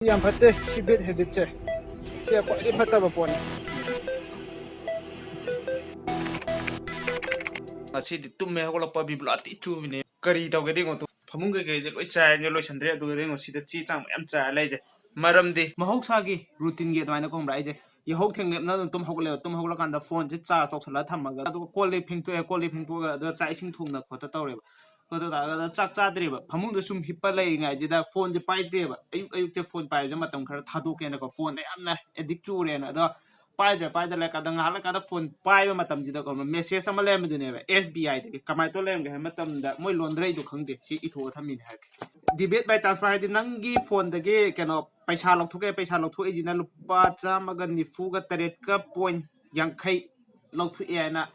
Yang phate si bad habit che ko di phata ba pon asi di tumme ko la pa bi blati chu ni kari taw ge ding to phamung ge je loi chai ne loi chandre du ge ngo si da chi chang am cha lai je maram di mahok sa gi routine ge dai na ko rai je ye hok theng lep na tum hok la kan da phone je cha tok thala thamaga du ko le phing to ga da chai sing thung na khota taw re ko da chak cha dri ba phamung da sum hippa lai ngai je da phone je pai de ba ayuk je phone pai je matam khar thadu ke na ko phone da yamna addict chu re na da pai da la ka da ngala ka da phone pai ba matam ji da ko message ama le me ne ba SBI de kamai to lem ge matam da moi londrei du khang de si I tho thami ne ha debit by transfer di nangi phone da ge keno paisa lok thuke paisa lok thu ejina lupa chama ga nifu ga taret ka point yang khai lok thu e na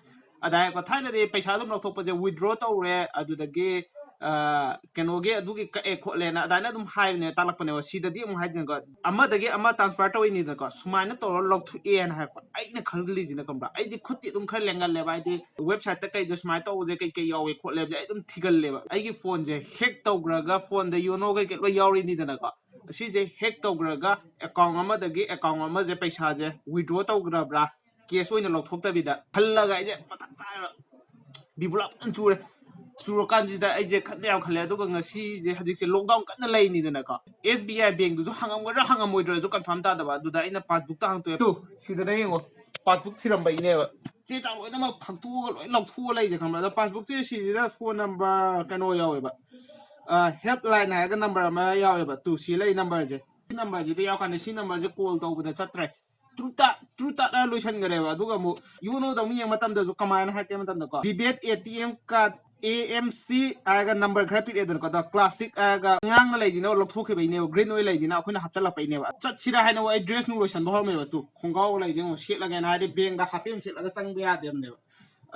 adai ko thaina de paisa dum lok thok pa je withdraw to re adu da ge keno ge adu ge ka e kho le na adai dum hai ne talak pa ne si da di um hai jin ko ama da ge ama transfer to ni da ko sumai na to lok thu e na ha ko ai na khangli jina kam ba ai di khuti dum khar lengal le ba di website ta kai do sumai to je kai kai yawe kho le je ai dum thigal le ba ai ge phone je hack to gra ga phone da you know ga ke lo yawi ni da na ko si je hack to gra ga account ama da ge account ama je paisa je withdraw to gra bra case oina lok thok ta bi da khalla ga je patak ta bibulap an chure churo kan ji da ai je khat ya khale do ga ngasi je hadik se lockdown kan na lai ni da na ka SBI bank du hangam ga hangam moi dra ju confirm ta da ba du da ina passbook ta hang to si da na yengo passbook thiram bai ne ba che chang loi na ma phaktu loi lok thu lai je kham da passbook che si da phone number kano yawe ba helpline ha ga number ma yawe ba tu si lai number je number je da yaw kan si number je call to ba da chatre truta na lotion gare ba duga mu you know da mu yang matam da ju kamana ha ke matam da ko debit ATM card AMC aga number graphic edan ko da classic aga ngang lai dino lok thu ke bai ne green oil lai dina khuna hapcha la pai ne ba chat sira ha na address nu lotion ba me ba tu khonggaw lai jeng set la ga na de bank da hapen set la ga chang ba dem ne ba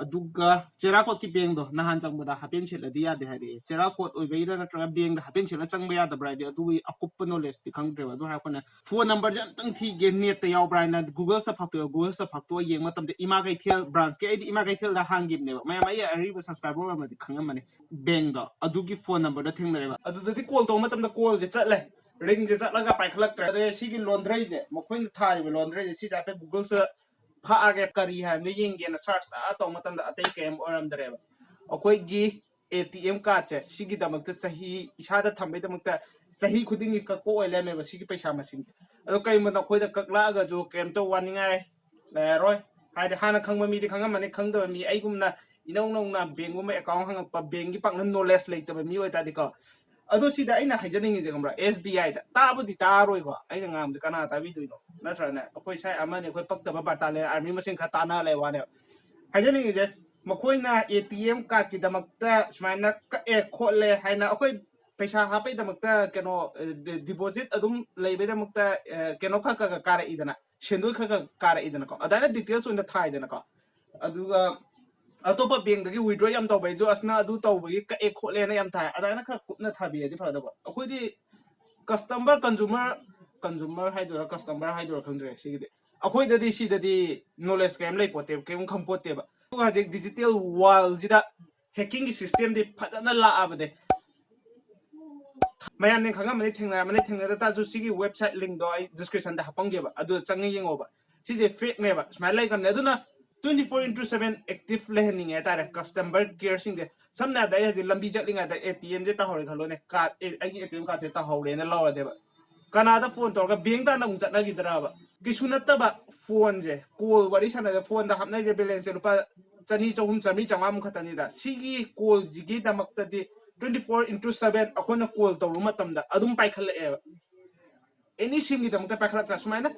aduga chera ko ki bank do nahan chang da hapen set la dia de ha re chera ko oi bai na tra bank da hapen set la chang ba da bra de adu akup knowledge pi khang tre ba do ha ko na phone number jan tang thi ge net te yaw bra na google sa phakto yeng matam de ima kai thel branch ke ai ima kai thel da hang gim ne ba ma ya ari ba subscriber ma di khang ma ne bank da adu gi phone number da theng re ba adu da di call to matam da call je chat le ring je chat la ga pai khalak tra de si gi laundry je mo khoin thai ba laundry je si da pe google sa pha age kari ha ne yeng ge na search ta to matam da atai kem oram dare ba akoi gi ATM card che si gi da mak ta sahi isa da tham bai da mak ta sahi khuding gi ka ko ele me ba si gi paisa masin ado kai ma da khoi da kakla ga jo kem to waningai le roi hai da hana khang ma mi di khang ma ne khang da mi ai gum na inong nong na bank ma account hang pa bank gi pak na knowledge lai ta ba mi oi ta di ko ado si da ina haijaning ge gamra SBI da ta bu di ta roi ko ai ngam de kana ta bi du no na tra na akoi sai ama ne khoi pak ta ba ta le army masin kha ta na le wa ne haijaning ge makhoi na ATM card ki da mak ta smai na ka e kho le hai na akoi paisa ha pai da mak ta keno deposit adum lei be da mak ta keno kha ka ka ra idana sendoi kha ka ra idana ko adana details on da thai idana ko aduga atopa bank da gi withdraw yam to bai do asna adu to bai ka e kho le na yam thai adana kha kupna thabi di phada ba akoi di customer consumer hai do customer hai do khang re si gi akoi da di si da di knowledge kem lei pote kem kham pote ba ga je digital world ji da hacking gi system di phadana la abade mayam ne khangam ne thengna da ta ju sigi website link do ai description da hapang ge ba adu changi yengo ba si je fake ne ba smile like ne adu na 24/7 active learning eta re customer care sing de samna da ya je lambi chatlinga da ATM je ta hore khalo ne card ai ATM card je ta hore ne lawa je ba kana da phone to ga bank da na chat na gi dara ba ki sunata ba phone je call wari sana da phone da hapna je balance rupa chani chahum chami changam khatani da sigi call jigi da makta di 24/7 akona call to ruma tamda adum pai khala e any sim gi damta pai khala tra sumaina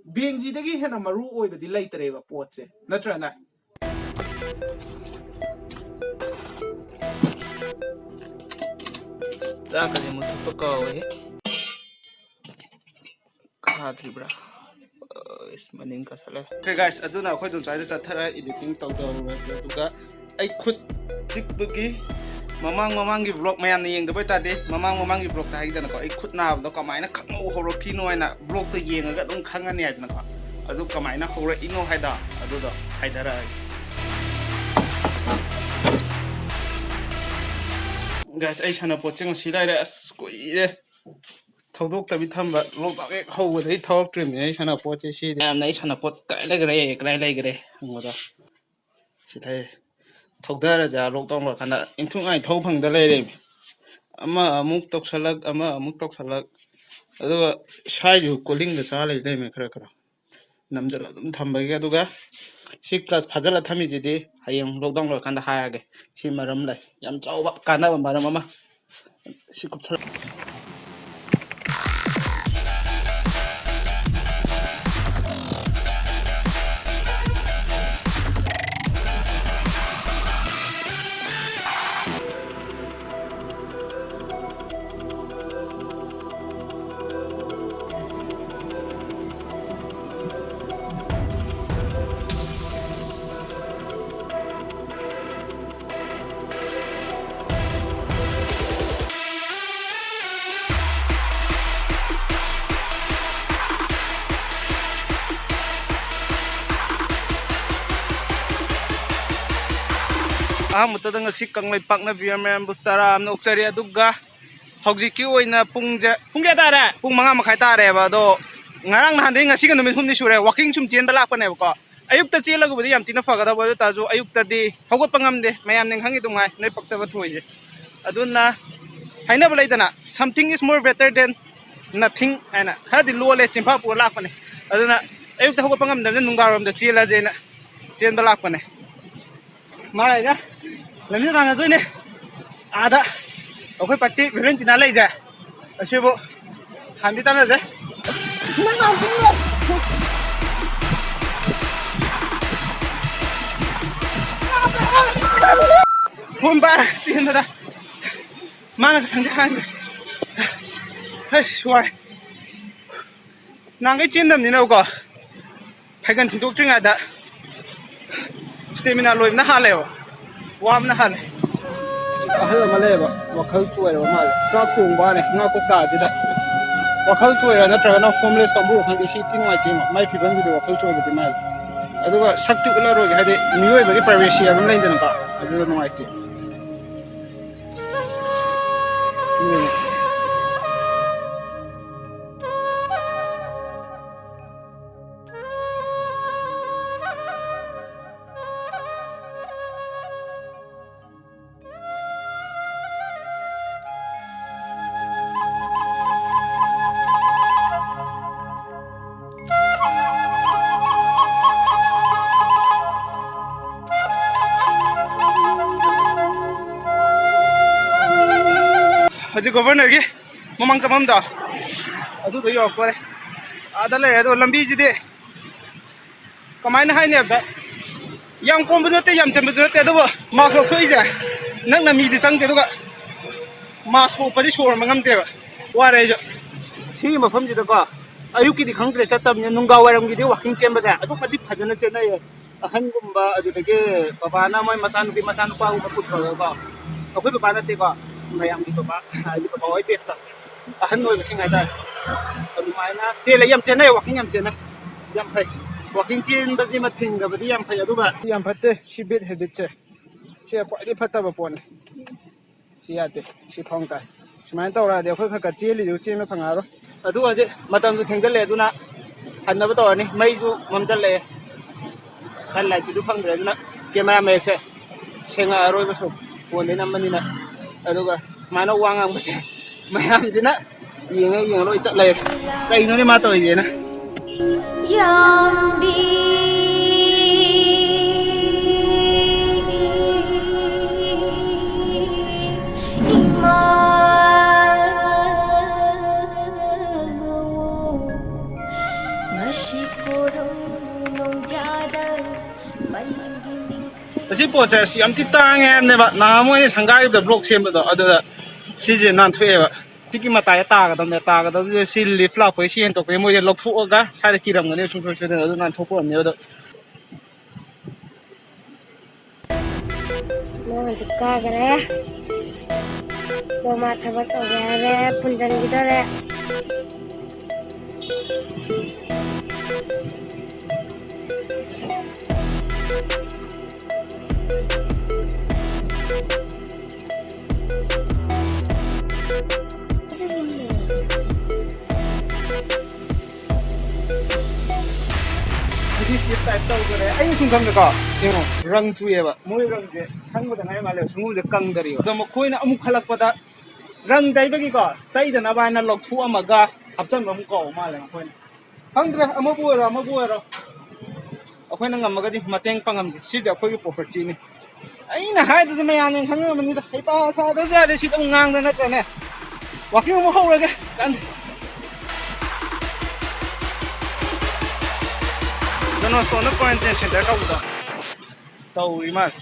bank ji dagi hena maru oi badi laitre ba pot se natra na cha ka de mutu to ka we kha thibra is maning ka sale okay guys aduna khoi dun chai da chathara editing to do ga ai khut tik bagi mamang gi vlog mayam ne yeng da bai ta de mamang gi vlog ta hai da na ko ai khut na ba ko mai na khang ho ro ki no na vlog ta yeng ga dum khang ani ai na ko adu ka mai na ho ra ino hai da adu da hai da ra guys ai chana po cheng si lai ra ko i re ꯊꯧꯗꯣꯛꯇꯕꯤ ꯊꯝꯕ ꯂꯣꯛꯇꯥꯛ ꯍꯦꯛ ꯍꯧꯕꯗꯒꯤ ꯊꯧꯔꯛꯇ꯭ꯔꯤꯕꯅꯤ ꯑꯩ ꯁꯥꯟꯅꯄꯣꯠꯁꯦ ꯁꯤꯗꯤ ꯌꯥꯝꯅ ꯑꯩ ꯁꯥꯟꯅꯄꯣꯠ ꯀꯗꯥꯏ ꯂꯩꯈ꯭ꯔꯦ ꯍꯪꯕꯗ ꯁꯤ ꯂꯩꯔꯦ ꯊꯧꯊꯔꯖꯥ ꯂꯣꯛꯇꯥꯛ ꯂꯣꯏꯔꯀꯥꯟꯗ ꯏꯟꯊꯨꯉꯥꯏ ꯊꯧ ꯐꯪꯗ ꯂꯩꯔꯦ ꯑꯃ ꯑꯃꯨꯛ ꯇꯧꯁꯜꯂꯛ ꯑꯃ ꯑꯃꯨꯛ ꯇꯧꯁꯜꯂꯛ ꯑꯗꯨꯒ ꯁ꯭ꯋꯥꯏꯁꯨ ꯀꯣꯂꯤꯡꯗ ꯆꯥ ꯂꯩꯃꯦ ꯈꯔ ꯅꯝꯁꯤꯜꯂ ꯑꯗꯨꯝ ꯊꯝꯕꯒꯤ ꯑꯗꯨꯒ ꯁꯤ ꯀ꯭ꯂꯁ ꯐꯥꯖꯤꯜꯂ ꯊꯝꯃꯤꯁꯤꯗꯤ ꯍꯌꯦꯡ ꯂꯣꯛꯗꯥꯎꯟ ꯂꯣꯏꯔꯀꯥꯟꯗ ꯍꯥꯏꯔꯒꯦ ꯁꯤ ꯃꯔꯝ ꯂꯩ ꯌꯥꯝ ꯆꯥꯎꯕ ꯀꯥꯟꯅꯕ ꯃꯔꯝ ꯑꯃ ꯁꯤ ꯀꯨꯞꯁꯜꯂ ꯑꯍꯥꯟꯕꯗ ꯉꯁꯤ ꯀꯪꯂꯩꯄꯥꯛꯅ ꯕꯤꯌꯔ ꯃꯌꯥꯝꯕꯨ ꯇꯔꯥꯝꯅ ꯑꯣꯛꯆꯔꯤ ꯑꯗꯨꯒ ꯍꯧꯖꯤꯛꯀꯤ ꯑꯣꯏꯅ ꯄꯨꯡ ꯀꯌꯥ ꯇꯥꯔꯦ ꯄꯨꯡ 5:30 ꯇꯥꯔꯦꯕ ꯑꯗꯣ ꯉꯔꯥꯡ ꯅꯍꯥꯟꯗꯒꯤ ꯉꯁꯤꯒ ꯅꯨꯃꯤꯠ 4ꯅꯤ ꯁꯨꯔꯦ ꯋꯥꯀꯤꯡ ꯁꯨꯝ ꯆꯦꯟꯕ ꯂꯥꯛꯄꯅꯦꯕꯀꯣ ꯑꯌꯨꯛꯇ ꯆꯦꯜꯂꯒꯕꯨꯗꯤ ꯌꯥꯝ ꯊꯤꯅ ꯐꯒꯗꯕ ꯑꯗꯨ ꯇꯥꯔꯁꯨ ꯑꯌꯨꯛꯇꯗꯤ ꯍꯧꯒꯠꯄ ꯉꯝꯗꯦ ꯃꯌꯥꯝ ꯈꯪꯉꯤ ꯅꯨꯡꯉꯥꯏ ꯅꯣꯏ ꯄꯛꯇꯕ ꯊꯣꯏꯁꯦ ꯑꯗꯨꯅ ꯍꯥꯏꯅꯕ ꯂꯩꯗꯅ something is more better than nothing ꯍꯥꯏꯅ ꯈꯔꯗꯤ ꯂꯣꯜꯂꯦ ꯆꯤꯟꯐꯥ ꯄꯨꯔ ꯂꯥꯛꯄꯅꯦ ꯑꯗꯨꯅ ꯑꯌꯨꯛꯇ ꯍꯧꯒꯠꯄ ꯉꯝꯗꯕꯅꯤꯅ ꯅꯨꯡꯗꯥꯡꯋꯥꯏꯔꯝꯗ ꯆꯦꯜꯂꯁꯦꯅ ꯆꯦꯟꯕ ꯂꯥꯛꯄꯅꯦ ꯃꯥꯏꯒ ꯂꯝꯖꯦꯜ ꯇꯥꯟꯅꯗꯣꯏꯅꯦ ꯑꯥꯗ ꯑꯩꯈꯣꯏ ꯄꯥꯔꯇꯤ ꯚꯦꯂꯦꯟꯇꯤꯅꯥ ꯂꯩꯁꯦ ꯑꯁꯤꯕꯨ ꯍꯥꯟꯗꯤ ꯇꯥꯟꯅꯁꯦ ꯐꯣꯟ ꯄꯥꯏꯔ ꯆꯦꯟꯕꯗ ꯃꯥꯅ ꯈꯪꯗꯦ ꯍꯥꯟꯅ ꯑꯁ ꯋꯥꯏ ꯅꯍꯥꯟꯈꯩ ꯆꯦꯟꯗꯕꯅꯤꯅꯀꯣ ꯐꯩꯒꯟ ꯊꯤꯟꯗꯣꯛꯇ꯭ꯔꯤꯉꯩꯗ ꯁ꯭ꯇꯦꯃꯤꯅꯥ ꯂꯣꯏꯕꯅ ꯍꯥꯜꯂꯦꯕ ꯋꯥꯕꯅ ꯍꯥꯜꯂꯦ ꯑꯍꯜ ꯑꯃ ꯂꯩꯌꯦꯕ ꯋꯥꯈꯜ ꯆꯣꯏꯔꯕ ꯃꯥꯜꯂꯦ ꯆꯥꯛ ꯊꯣꯡꯕꯅꯦ ꯉꯥ ꯀꯧꯇꯥꯁꯤꯗ ꯋꯥꯈꯜ ꯆꯣꯏꯔ ꯅꯠꯇ꯭ꯔꯒꯅ ꯍꯣꯝꯂꯦꯁ ꯀꯥꯡꯕꯨ ꯈꯪꯗꯦ ꯁꯤ ꯊꯤ ꯅꯨꯡꯉꯥꯏꯇꯦꯉꯣ ꯃꯥꯏ ꯐꯤꯕꯝꯁꯤꯗꯤ ꯋꯥꯈꯜ ꯆꯣꯏꯕꯗꯤ ꯃꯥꯜꯂꯦ ꯑꯗꯨꯒ ꯁꯛꯇꯤ ꯎꯠꯂꯔꯣꯏꯒꯦ ꯍꯥꯏꯗꯤ ꯃꯤꯑꯣꯏꯕꯒꯤ ꯄ꯭ꯔꯥꯏꯚꯦꯁꯤ ꯍꯥꯏꯕ ꯑꯃ ꯂꯩꯗꯅꯀꯣ ꯑꯗꯨꯗ ꯅꯨꯡꯉꯥꯏꯇꯦ ꯍꯧꯖꯤꯛ ꯒꯣꯚꯔꯅꯔꯒꯤ ꯃꯃꯥꯡ ꯆꯃꯝꯗꯣ ꯑꯗꯨꯗ ꯌꯧꯔꯛꯇꯣꯔꯦ ꯑꯥꯗ ꯂꯩꯔꯦ ꯑꯗꯣ ꯂꯝꯕꯤꯁꯤꯗꯤ ꯀꯃꯥꯏꯅ ꯍꯥꯏꯅꯤ ꯍꯥꯏꯕꯗ ꯌꯥꯝ ꯀꯣꯝꯕꯁꯨ ꯅꯠꯇꯦ ꯌꯥꯝ ꯆꯟꯕꯁꯨ ꯅꯠꯇꯦ ꯑꯗꯨꯕꯨ ꯃꯥꯛꯁ ꯂꯧꯊꯣꯛꯏꯁꯦ ꯅꯪꯅ ꯃꯤꯗꯤ ꯆꯪꯗꯦ ꯑꯗꯨꯒ ꯃꯥꯛꯁ ꯎꯞꯄꯗꯤ ꯁꯣꯔ ꯍꯣꯟꯕ ꯉꯝꯗꯦꯕ ꯋꯥꯔꯦ ꯑꯩꯁꯨ ꯁꯤꯒꯤ ꯃꯐꯝꯁꯤꯗꯀꯣ ꯑꯌꯨꯛꯀꯤꯗꯤ ꯈꯪꯗ꯭ꯔꯦ ꯆꯠꯇꯕꯅꯤꯅ ꯅꯨꯡꯗꯥꯡ ꯋꯥꯏꯔꯝꯒꯤꯗꯤ ꯋꯥꯛꯀꯤꯡ ꯆꯦꯟꯕꯁꯦ ꯑꯗꯨꯛ ꯃꯇꯤꯛ ꯐꯖꯅ ꯆꯦꯟꯅꯩꯌꯦ ꯑꯍꯟꯒꯨꯝꯕ ꯑꯗꯨꯗꯒꯤ ꯕꯕꯥꯅ ꯃꯣꯏ ꯃꯆꯥꯅꯨꯄꯤ ꯃꯆꯥꯅꯨꯄꯥꯒꯨꯝꯕ ꯄꯨꯊꯣꯔꯒꯀꯣ ꯑꯩꯈꯣꯏ ꯕꯕꯥ ꯅꯠꯇꯦꯀꯣ ꯃꯌꯥꯝꯒꯤ ꯕꯕꯥ ꯍꯥꯏꯗꯤ ꯕꯕꯥ ꯍꯣꯏ ꯕꯦꯁꯇ ꯑꯍꯟ ꯑꯣꯏꯕꯁꯤꯡ ꯍꯥꯏꯇꯥꯔꯦ ꯑꯗꯨꯃꯥꯏꯅ ꯆꯦꯜꯂꯦ ꯌꯥꯝ ꯆꯦꯟꯅꯩ ꯋꯥꯛꯀꯤꯡ ꯌꯥꯝ ꯆꯦꯟꯅꯩ ꯌꯥꯝ ꯐꯩ ꯋꯥꯛꯀꯤꯡ ꯆꯦꯟꯕꯁꯤꯃ ꯊꯤꯡꯗꯕꯗꯤ ꯌꯥꯝ ꯐꯩ ꯑꯗꯨꯒ ꯌꯥꯝ ꯐꯠꯇꯦ ꯁꯤ ꯕꯦꯠ ꯍꯦꯕꯤꯠꯁꯦ ꯁꯤ ꯈ꯭ꯋꯥꯏꯗꯒꯤ ꯐꯠꯇꯕ ꯄꯣꯠꯅꯤ ꯁꯤ ꯌꯥꯗꯦ ꯁꯤ ꯐꯪ ꯇꯥꯏ ꯁꯨꯃꯥꯏꯅ ꯇꯧꯔꯛꯑꯗꯤ ꯑꯩꯈꯣꯏ ꯈꯔ ꯈꯔ ꯆꯦꯜꯂꯤꯗꯨ ꯆꯦꯟꯕ ꯐꯪꯉꯛꯑꯔꯣꯏ ꯑꯗꯨꯒ ꯍꯧꯖꯤꯛ ꯃꯇꯝꯁꯨ ꯊꯦꯡꯖꯤꯜꯂꯛꯑꯦ ꯑꯗꯨꯅ ꯍꯟꯅꯕ ꯇꯧꯔꯅꯤ ꯃꯩꯁꯨ ꯃꯝꯁꯤꯜꯂꯛꯑꯦ ꯁꯟ ꯂꯥꯏꯠꯁꯤꯁꯨ ꯐꯪꯗ꯭ꯔꯦ ꯑꯗꯨꯅ ꯀꯦꯃꯦꯔꯥ ꯃꯌꯦꯛꯁꯦ ꯁꯦꯡꯉꯛꯑꯔꯣꯏꯕ ꯁꯨꯝ ꯐꯣꯟꯗꯩ ꯅꯝꯕꯅꯤꯅ ꯑꯗꯨꯒ ꯁꯨꯃꯥꯏꯅ ꯋꯥ ꯉꯥꯡꯕꯁꯦ ꯃꯌꯥꯝꯁꯤꯅ ꯌꯦꯡꯉ ꯂꯣꯏ ꯆꯠꯂꯦ ꯀꯩꯅꯣꯅꯦ ꯃꯥ ꯇꯧꯔꯤꯁꯦꯅ ꯑꯁꯤ ꯄꯣꯠꯁꯦ ꯁꯤ ꯌꯥꯝ ꯊꯤ ꯇꯥꯡꯉꯦ ꯍꯥꯏꯕꯅꯦꯕ ꯅꯍꯥꯟꯃꯣꯏꯅ ꯁꯪꯒꯥꯔꯤꯕꯗ ꯕ꯭ꯂꯣꯛ ꯁꯦꯝꯕꯗꯣ ꯑꯗꯨꯗ ꯁꯤꯁꯦ ꯅꯥꯟꯊꯣꯛꯑꯦꯕ ꯁꯤꯒꯤ ꯃꯇꯥꯏꯗ ꯇꯥꯒꯗꯕꯅꯦ ꯇꯥꯒꯗꯕꯁꯦ ꯁꯤ ꯂꯤꯐ ꯂꯥꯛꯄꯒꯤ ꯁꯤ ꯍꯦꯟꯇꯣꯛꯄꯒꯤ ꯃꯣꯏꯁꯦ ꯂꯧꯊꯣꯛꯑꯒ ꯁ꯭ꯋꯥꯏꯗ ꯀꯤꯔꯝꯒꯅꯤ ꯁꯨꯡꯁꯣꯏ ꯁꯣꯏꯗꯅ ꯑꯗꯨ ꯅꯥꯟꯊꯣꯛꯄ ꯑꯣꯏꯔꯝꯅꯤ ꯑꯗꯣ ꯍꯧꯖꯤꯛ ꯀꯥꯈ꯭ꯔꯦ ꯃꯥ ꯊꯕꯛ ꯇꯧꯒꯦ ꯍꯥꯏꯔꯦ ꯄꯨꯟꯁꯤꯟꯈꯤꯗꯣꯔꯦ ꯁꯤ ꯇꯥꯏꯞ ꯇꯧꯈꯔꯦ ꯑꯩꯅ ꯁꯨꯝ ꯈꯪꯗꯦꯀꯣ ꯌꯦꯡꯉꯣ ꯔꯪ ꯆꯨꯏꯑꯕ ꯃꯣꯏ ꯔꯪꯁꯦ ꯈꯪꯕꯗ ꯉꯥꯏ ꯃꯥꯜꯂꯦ ꯁꯪꯒꯣꯝꯁꯦ ꯀꯪꯗꯔꯤꯕ ꯑꯗꯣ ꯃꯈꯣꯏꯅ ꯑꯃꯨꯛ ꯈꯜꯂꯛꯄꯗ ꯔꯪ ꯇꯩꯕꯒꯤꯀꯣ ꯇꯩꯗꯅꯕ ꯍꯥꯏꯅ ꯂꯧꯊꯣꯛꯑꯝꯃꯒ ꯍꯥꯞꯆꯟꯕ ꯑꯃꯨꯛ ꯀꯧꯕ ꯃꯥꯜꯂꯦ ꯃꯈꯣꯏꯅ ꯈꯪꯗ꯭ꯔꯦ ꯑꯃꯕꯨ ꯑꯣꯏꯔꯣ ꯑꯩꯈꯣꯏꯅ ꯉꯝꯃꯒꯗꯤ ꯃꯇꯦꯡ ꯄꯥꯡꯉꯝꯁꯤ ꯁꯤꯁꯦ ꯑꯩꯈꯣꯏꯒꯤ ꯄ꯭ꯔꯣꯄꯔꯇꯤꯅꯤ ꯑꯩꯅ ꯍꯥꯏꯗꯁꯨ ꯃꯌꯥꯝꯅ ꯈꯪꯉꯝꯃꯅꯤꯗ ꯍꯩꯄꯥ ꯁꯥꯗꯁꯨ ꯌꯥꯔꯦ ꯁꯤꯗ ꯑꯃꯨꯛ ꯉꯥꯡꯗ ꯅꯠꯇ꯭ꯔꯅꯦ ꯋꯥꯀꯤꯡ ꯑꯃꯨꯛ ꯍꯧꯔꯒꯦ ꯀꯥꯟꯗꯦ ꯀꯩꯅꯣ ꯁꯣꯝꯗ ꯀ꯭ꯋꯥꯔꯦꯟꯇꯥꯏꯟ ꯁꯦꯟꯇꯔ ꯇꯧꯕꯗꯣ ꯇꯧꯔꯤ ꯃꯥꯜꯂꯦ